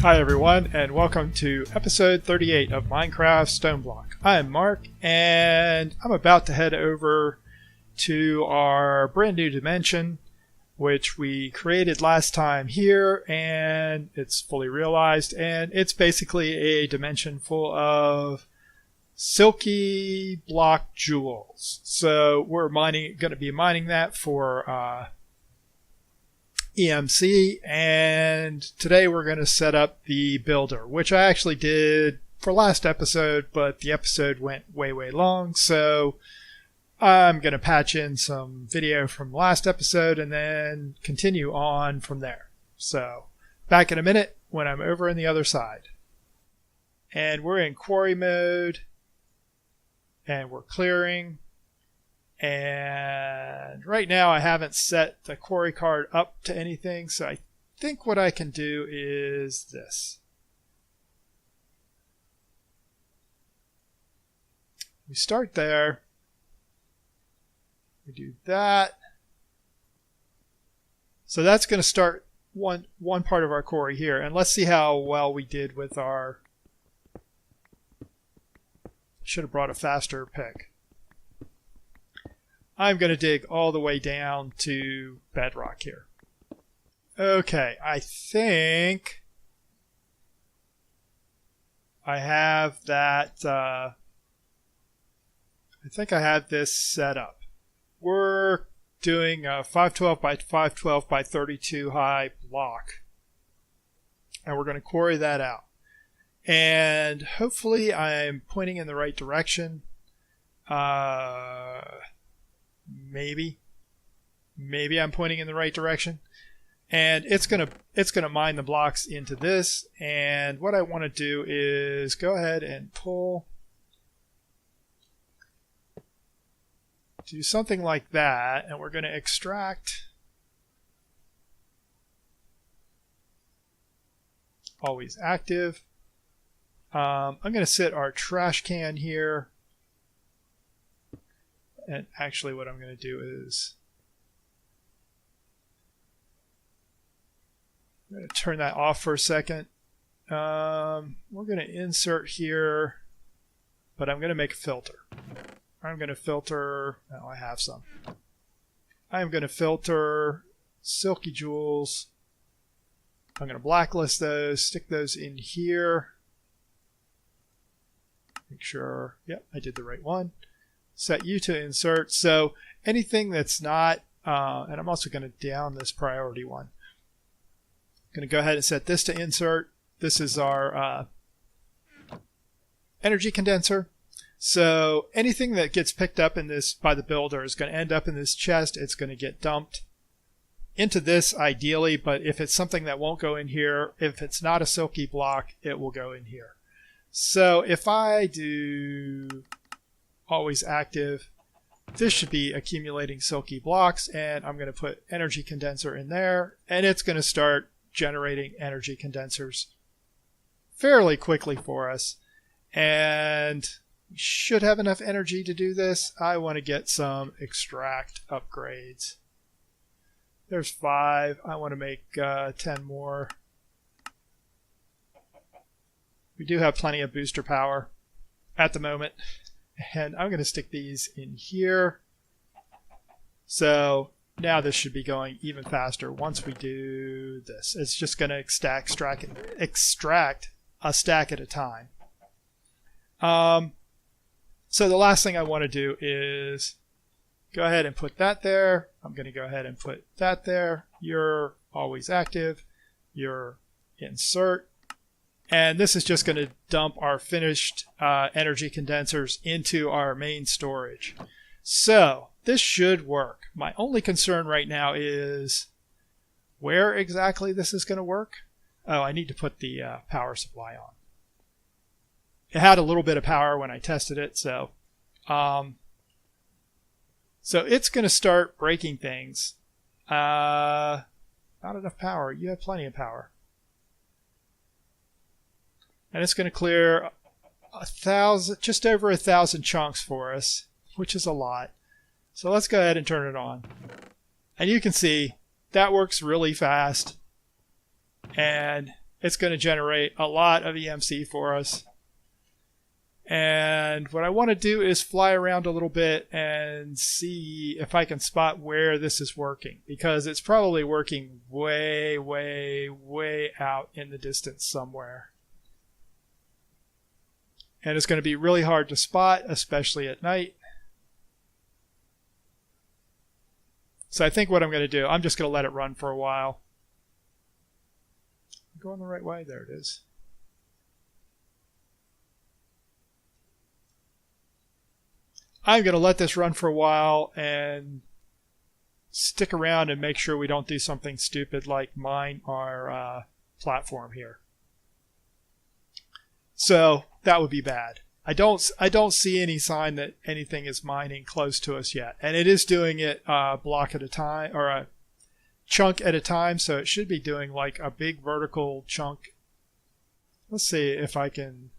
Hi everyone, and welcome to episode 38 of Minecraft Stoneblock. I'm Mark, and I'm about to head over to our brand new dimension, which we created last time here, and it's fully realized, and it's basically a dimension full of silky block jewels. So we're going to be mining that for EMC, and today we're going to set up the builder, which I actually did for last episode, but the episode went way long, so I'm going to patch in some video from last episode and then continue on from there. So back in a minute when I'm over on the other side. And we're in quarry mode, and we're clearing. And right now I haven't set the quarry card up to anything, so I think what I can do is this. We start there. We do that. So that's going to start one part of our quarry here. And let's see how well we did with our... Should have brought a faster pick. I'm going to dig all the way down to bedrock here. Okay, I think I have that. I think I have this set up. We're doing a 512 by 512 by 32 high block, and we're going to quarry that out. And hopefully I'm pointing in the right direction. Maybe I'm pointing in the right direction, and it's gonna mine the blocks into this. And what I want to do is go ahead and do something like that, and we're going to extract always active. I'm going to set our trash can here. And actually what I'm going to do is I'm going to turn that off for a second. We're going to insert here, but I'm going to make a filter. I'm going to filter, oh, I have some. I'm going to filter silky jewels. I'm going to blacklist those, stick those in here. Make sure, yep, I did the right one. Set you to insert. So anything that's not, and I'm also going to down this priority one. I'm going to go ahead and set this to insert. This is our energy condenser. So anything that gets picked up in this by the builder is going to end up in this chest. It's going to get dumped into this ideally, but if it's something that won't go in here, if it's not a silky block, it will go in here. So if I do always active, this should be accumulating silky blocks, and I'm going to put energy condenser in there, and it's going to start generating energy condensers fairly quickly for us, and we should have enough energy to do this. I want to get some extract upgrades. There's 5. I want to make 10 more. We do have plenty of booster power at the moment. And I'm going to stick these in here. So now this should be going even faster once we do this. It's just going to extract a stack at a time. So the last thing I want to do is go ahead and put that there. I'm going to go ahead and put that there. You're always active. You're insert. And this is just going to dump our finished energy condensers into our main storage. So this should work. My only concern right now is where exactly this is going to work. Oh, I need to put the power supply on. It had a little bit of power when I tested it, so it's going to start breaking things. Not enough power. You have plenty of power. And it's going to clear 1,000, just over 1,000 chunks for us, which is a lot. So let's go ahead and turn it on. And you can see that works really fast. And it's going to generate a lot of EMC for us. And what I want to do is fly around a little bit and see if I can spot where this is working, because it's probably working way, way, way out in the distance somewhere. And it's going to be really hard to spot, especially at night. So I think what I'm going to do, I'm just going to let it run for a while. I'm going the right way. There it is. I'm going to let this run for a while and stick around and make sure we don't do something stupid like mine our platform here. So that would be bad. I don't see any sign that anything is mining close to us yet, and it is doing it a block at a time, or a chunk at a time. So it should be doing like a big vertical chunk. Let's see if I can.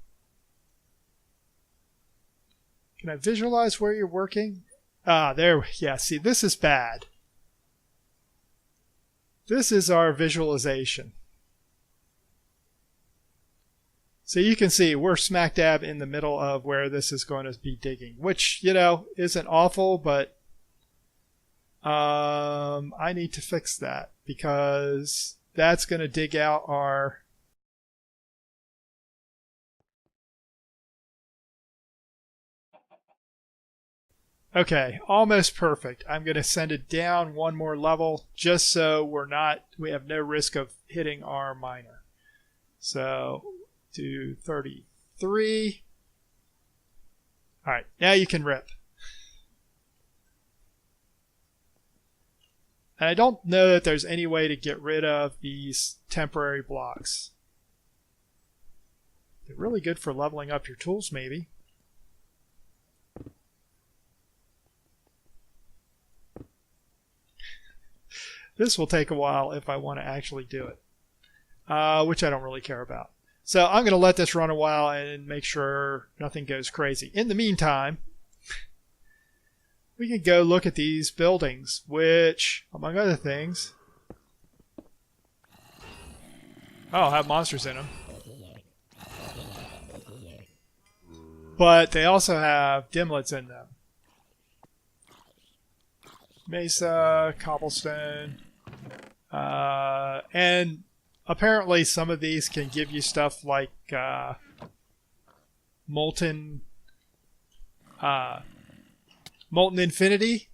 Can I visualize where you're working? There. Yeah. See, this is bad. This is our visualization. So you can see we're smack dab in the middle of where this is going to be digging, which, you know, isn't awful, but I need to fix that, because that's going to dig out our... Okay, almost perfect. I'm going to send it down one more level just so we have no risk of hitting our miner. So do 33. All right, now you can rip. And I don't know that there's any way to get rid of these temporary blocks. They're really good for leveling up your tools, maybe. This will take a while if I want to actually do it, which I don't really care about. So I'm going to let this run a while and make sure nothing goes crazy. In the meantime, we can go look at these buildings, which, among other things, have monsters in them. But they also have dimlets in them. Mesa, cobblestone, and apparently some of these can give you stuff like molten infinity,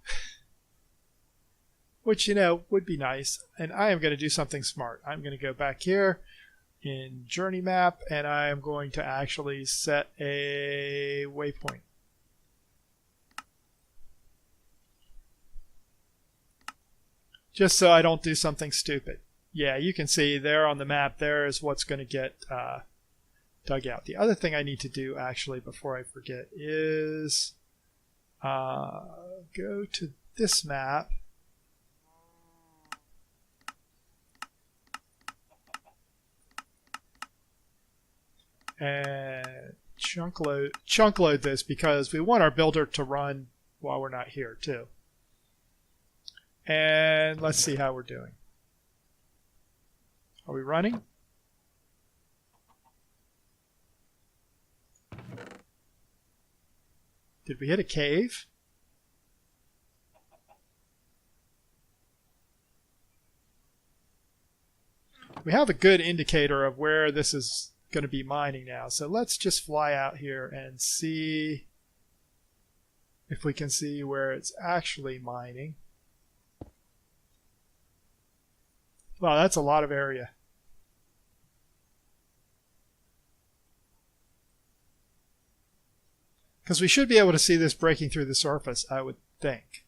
which, you know, would be nice. And I am going to do something smart. I'm going to go back here in journey map, and I am going to actually set a waypoint. Just so I don't do something stupid. Yeah, you can see there on the map, there is what's going to get dug out. The other thing I need to do, actually, before I forget, is go to this map. And chunk load this, because we want our builder to run while we're not here, too. And let's see how we're doing. Are we running? Did we hit a cave? We have a good indicator of where this is going to be mining now. So let's just fly out here and see if we can see where it's actually mining. Wow, that's a lot of area. Because we should be able to see this breaking through the surface, I would think.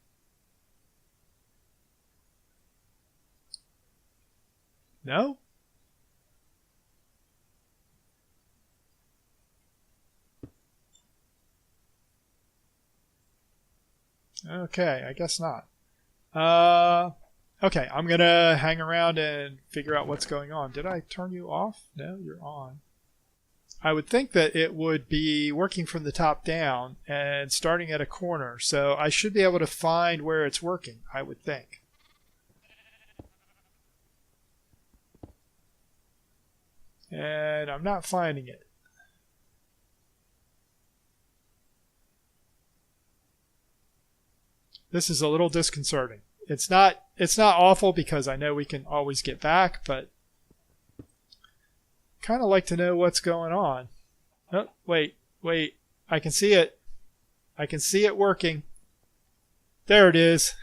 No? Okay, I guess not. Okay, I'm going to hang around and figure out what's going on. Did I turn you off? No, you're on. I would think that it would be working from the top down and starting at a corner. So I should be able to find where it's working, I would think. And I'm not finding it. This is a little disconcerting. It's not awful because I know we can always get back, but kind of like to know what's going on. Oh, wait. I can see it. I can see it working. There it is.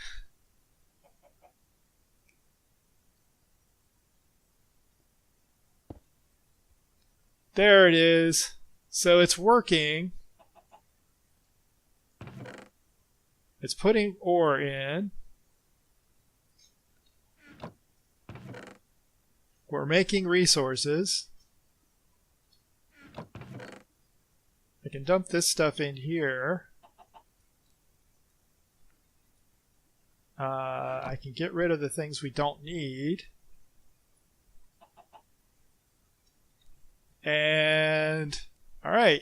There it is. So it's working. It's putting ore in. We're making resources. I can dump this stuff in here. I can get rid of the things we don't need. And, all right.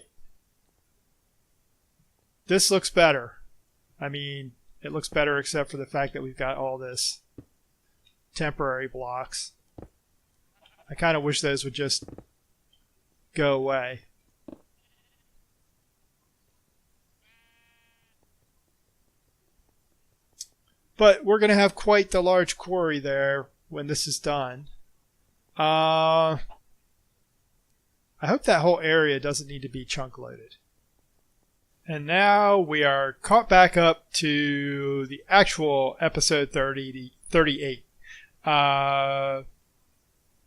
This looks better. I mean, it looks better except for the fact that we've got all this temporary blocks. I kind of wish those would just go away. But we're going to have quite the large quarry there when this is done. I hope that whole area doesn't need to be chunk loaded. And now we are caught back up to the actual episode 38.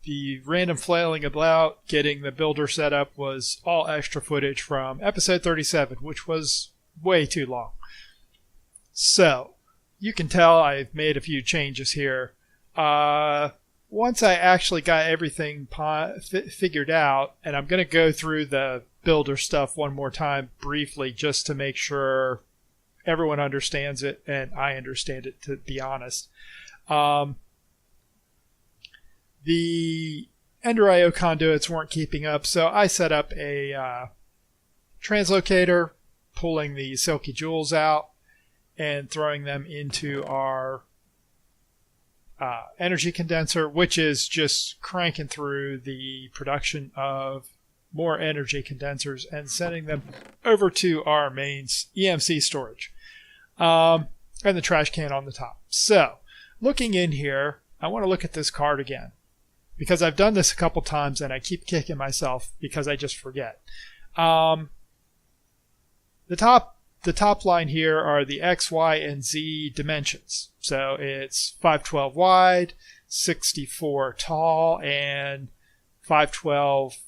The random flailing about getting the builder set up was all extra footage from episode 37, which was way too long. So, you can tell I've made a few changes here. Once I actually got everything figured out, and I'm going to go through the builder stuff one more time briefly just to make sure everyone understands it and I understand it, to be honest. The Ender IO conduits weren't keeping up, so I set up a translocator, pulling the silky jewels out and throwing them into our energy condenser, which is just cranking through the production of more energy condensers and sending them over to our main EMC storage, and the trash can on the top. So, looking in here, I want to look at this card again, because I've done this a couple times and I keep kicking myself because I just forget. The top line here are the X, Y, and Z dimensions. So it's 512 wide, 64 tall, and 512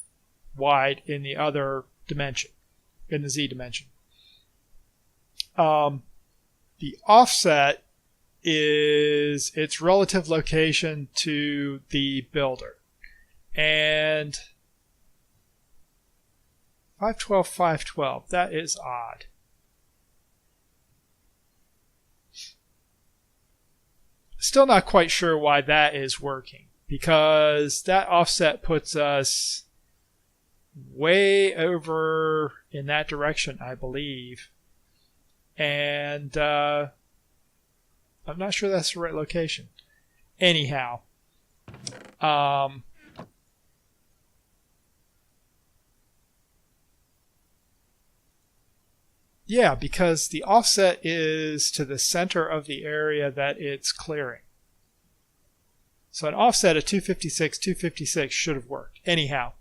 wide in the other dimension, in the Z dimension. The offset is its relative location to the builder. And 512, 512, that is odd. Still not quite sure why that is working, because that offset puts us way over in that direction, I believe. And I'm not sure that's the right location. Anyhow, yeah, because the offset is to the center of the area that it's clearing. So an offset of 256, 256 should have worked. Anyhow,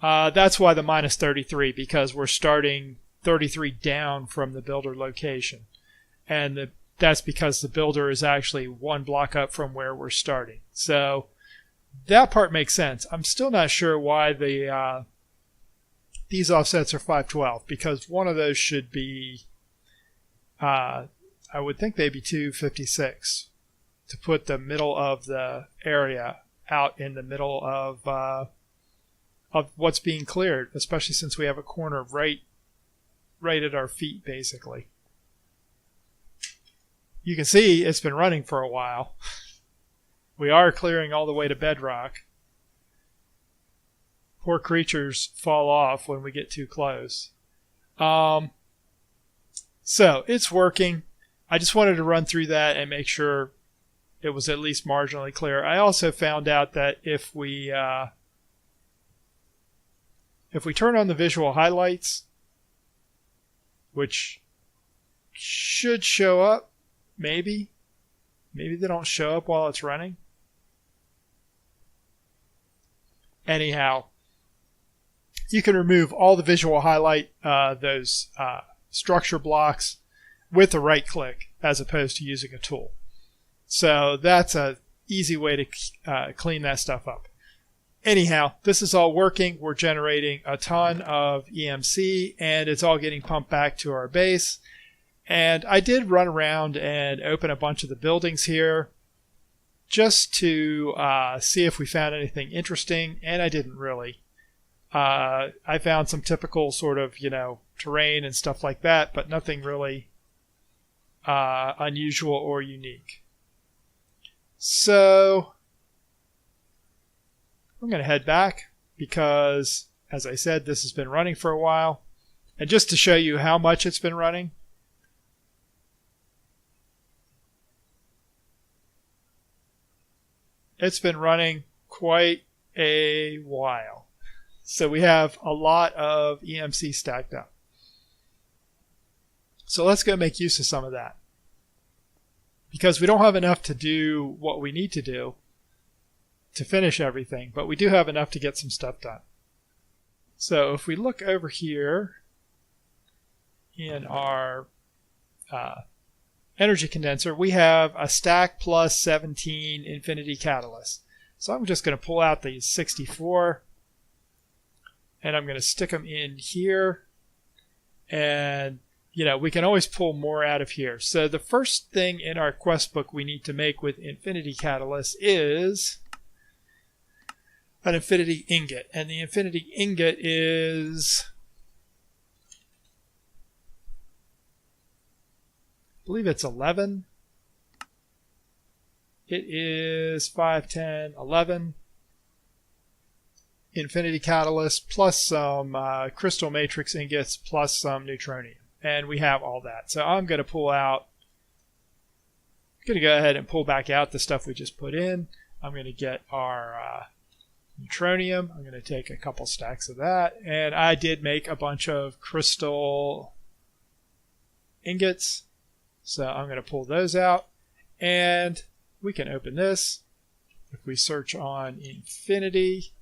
that's why the minus 33, because we're starting 33 down from the builder location. And that's because the builder is actually one block up from where we're starting. So that part makes sense. I'm still not sure why these offsets are 512, because one of those should be, I would think they'd be 256 to put the middle of the area out in the middle of what's being cleared, especially since we have a corner right at our feet, basically. You can see it's been running for a while. We are clearing all the way to bedrock. Poor creatures fall off when we get too close. So it's working. I just wanted to run through that and make sure it was at least marginally clear. I also found out that if we if we turn on the visual highlights, which should show up, maybe they don't show up while it's running. Anyhow, you can remove all the visual highlight, those structure blocks with a right click as opposed to using a tool. So that's an easy way to clean that stuff up. Anyhow, this is all working. We're generating a ton of EMC and it's all getting pumped back to our base. And I did run around and open a bunch of the buildings here just to see if we found anything interesting, and I didn't really. I found some typical sort of, terrain and stuff like that, but nothing really unusual or unique. So I'm going to head back because, as I said, this has been running for a while. And just to show you how much it's been running, it's been running quite a while. So we have a lot of EMC stacked up. So let's go make use of some of that. Because we don't have enough to do what we need to do to finish everything, but we do have enough to get some stuff done. So if we look over here in our energy condenser, we have a stack plus 17 infinity catalysts. So I'm just going to pull out these 64 and I'm going to stick them in here, and we can always pull more out of here. So the first thing in our quest book we need to make with infinity catalysts is an infinity ingot, and the infinity ingot is, I believe it's 11. It is 5, 10, 11 infinity catalyst plus some crystal matrix ingots plus some neutronium. And we have all that. So I'm going to pull out, I'm going to go ahead and pull back out the stuff we just put in. I'm going to get our neutronium. I'm going to take a couple stacks of that. And I did make a bunch of crystal ingots. So I'm going to pull those out. And we can open this. If we search on infinity,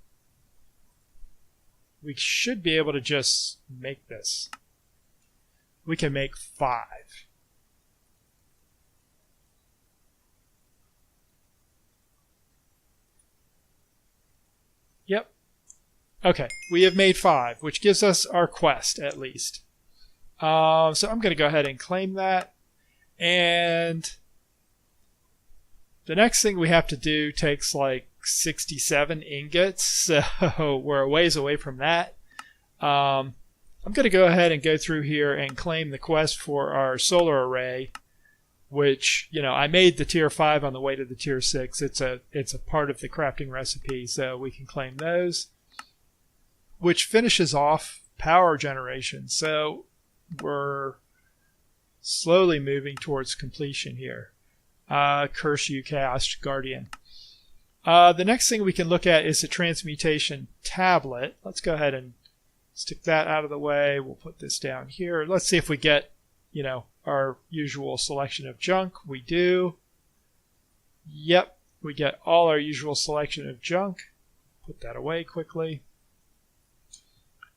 we should be able to just make this. We can make 5. Yep. Okay, we have made 5, which gives us our quest at least. So I'm going to go ahead and claim that. And the next thing we have to do takes like 67 ingots, so we're a ways away from that. I'm going to go ahead and go through here and claim the quest for our solar array, which, I made the tier 5 on the way to the tier 6. It's a part of the crafting recipe, so we can claim those, which finishes off power generation. So we're slowly moving towards completion here. Curse you, Chaos Guardian. The next thing we can look at is the transmutation tablet. Let's go ahead and stick that out of the way. We'll put this down here. Let's see if we get, our usual selection of junk. We do. Yep, we get all our usual selection of junk. Put that away quickly.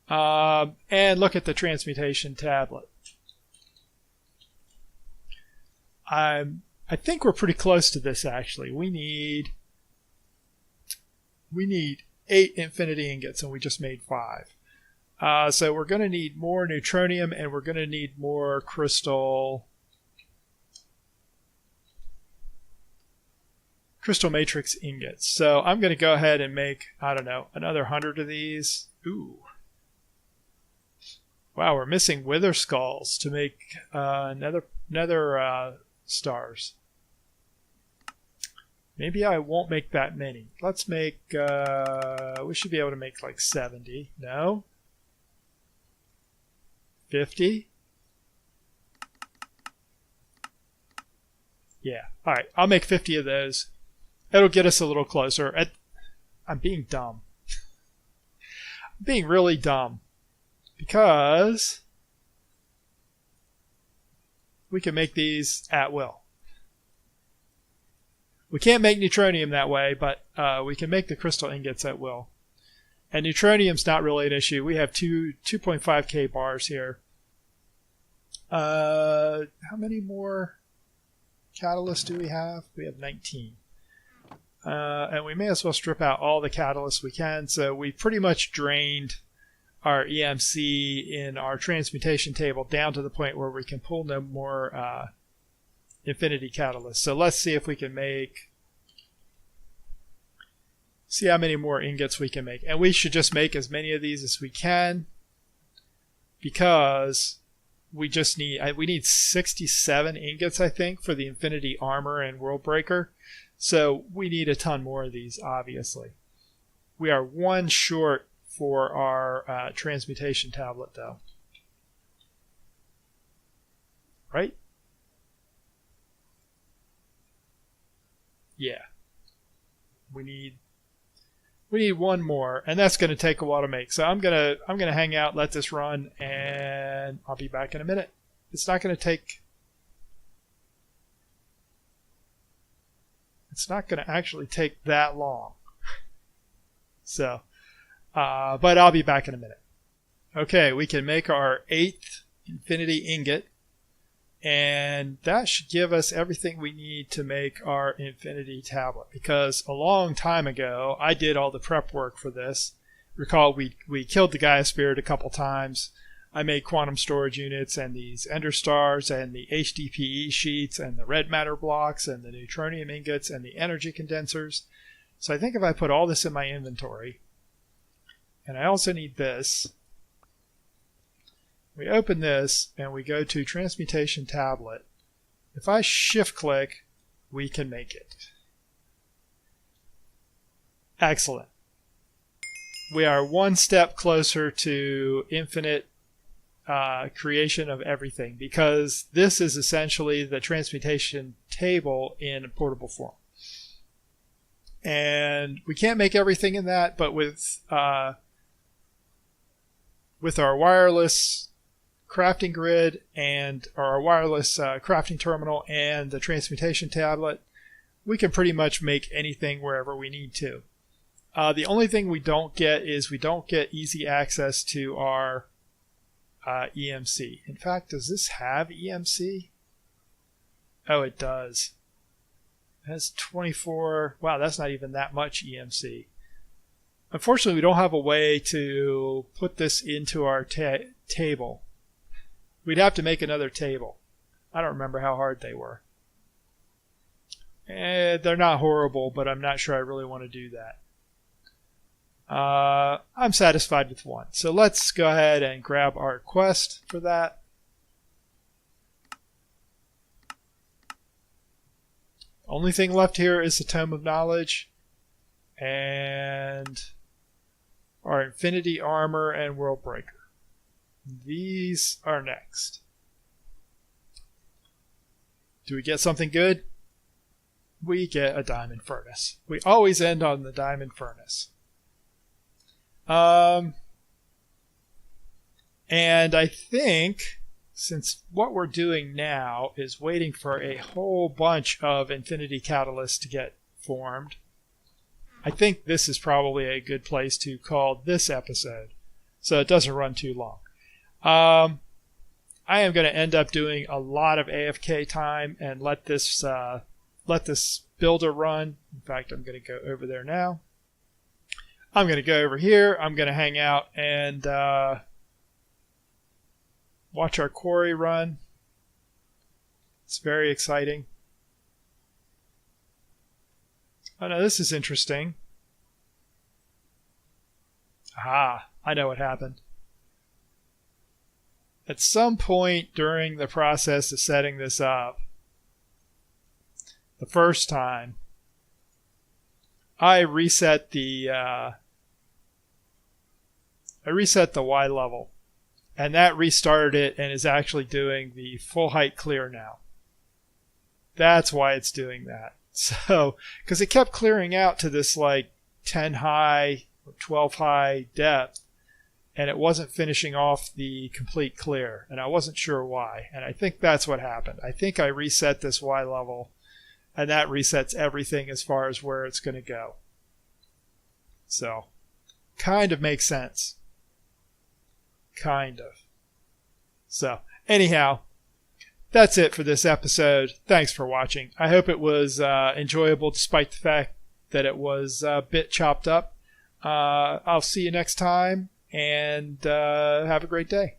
And look at the transmutation tablet. I think we're pretty close to this, actually. We need 8 infinity ingots, and we just made 5. So we're going to need more neutronium, and we're going to need more crystal matrix ingots. So I'm going to go ahead and make, another 100 of these. Ooh. Wow, we're missing wither skulls to make nether stars. Maybe I won't make that many. Let's make, we should be able to make like 70. No? 50? Yeah. All right. I'll make 50 of those. It'll get us a little closer. I'm being dumb. being really dumb because we can make these at will. We can't make neutronium that way, but we can make the crystal ingots at will. And neutronium's not really an issue. We have 2.5K bars here. How many more catalysts do we have? We have 19. And we may as well strip out all the catalysts we can. So we pretty much drained our EMC in our transmutation table down to the point where we can pull no more infinity catalysts. So let's see if we can see how many more ingots we can make. And we should just make as many of these as we can because we need 67 ingots, I think, for the infinity armor and world breaker. So we need a ton more of these, obviously. We are one short for our transmutation tablet, though. Right? Yeah. We need one more, and that's going to take a while to make. So I'm gonna hang out, let this run, and I'll be back in a minute. It's not going to actually take that long. So, but I'll be back in a minute. Okay, we can make our 8th infinity ingot, and that should give us everything we need to make our infinity tablet, because a long time ago I did all the prep work for this. Recall we killed the Gaia Spirit a couple times. I made quantum storage units and these ender stars and the HDPE sheets and the red matter blocks and the neutronium ingots and the energy condensers. So I think if I put all this in my inventory, and I also need this, we open this and we go to Transmutation Tablet. If I shift click, we can make it. Excellent. We are one step closer to infinite creation of everything, because this is essentially the transmutation table in portable form. And we can't make everything in that, but with our wireless crafting grid and our wireless crafting terminal and the transmutation tablet, we can pretty much make anything wherever we need to. The only thing we don't get is we don't get easy access to our EMC. In fact, does this have EMC? Oh, it does. It has 24. Wow, that's not even that much EMC. Unfortunately, we don't have a way to put this into our table. We'd have to make another table. I don't remember how hard they were. They're not horrible, but I'm not sure I really want to do that. I'm satisfied with one. So let's go ahead and grab our quest for that. Only thing left here is the Tome of Knowledge and our Infinity Armor and World Breaker. These are next. Do we get something good? We get a Diamond Furnace. We always end on the Diamond Furnace. And I think, since what we're doing now is waiting for a whole bunch of infinity catalysts to get formed, I think this is probably a good place to call this episode, so it doesn't run too long. I am going to end up doing a lot of AFK time and let this builder run. In fact, I'm going to go over there now. I'm going to go over here. I'm going to hang out and watch our quarry run. It's very exciting. Oh no, this is interesting. Aha, I know what happened. At some point during the process of setting this up, the first time, I reset the Y level, and that restarted it and is actually doing the full height clear now. That's why it's doing that. So, because it kept clearing out to this like 10 high or 12 high depth, and it wasn't finishing off the complete clear, and I wasn't sure why. And I think that's what happened. I think I reset this Y level, and that resets everything as far as where it's going to go. So, kind of makes sense. Kind of. So, anyhow, that's it for this episode. Thanks for watching. I hope it was enjoyable despite the fact that it was a bit chopped up. I'll see you next time, and have a great day.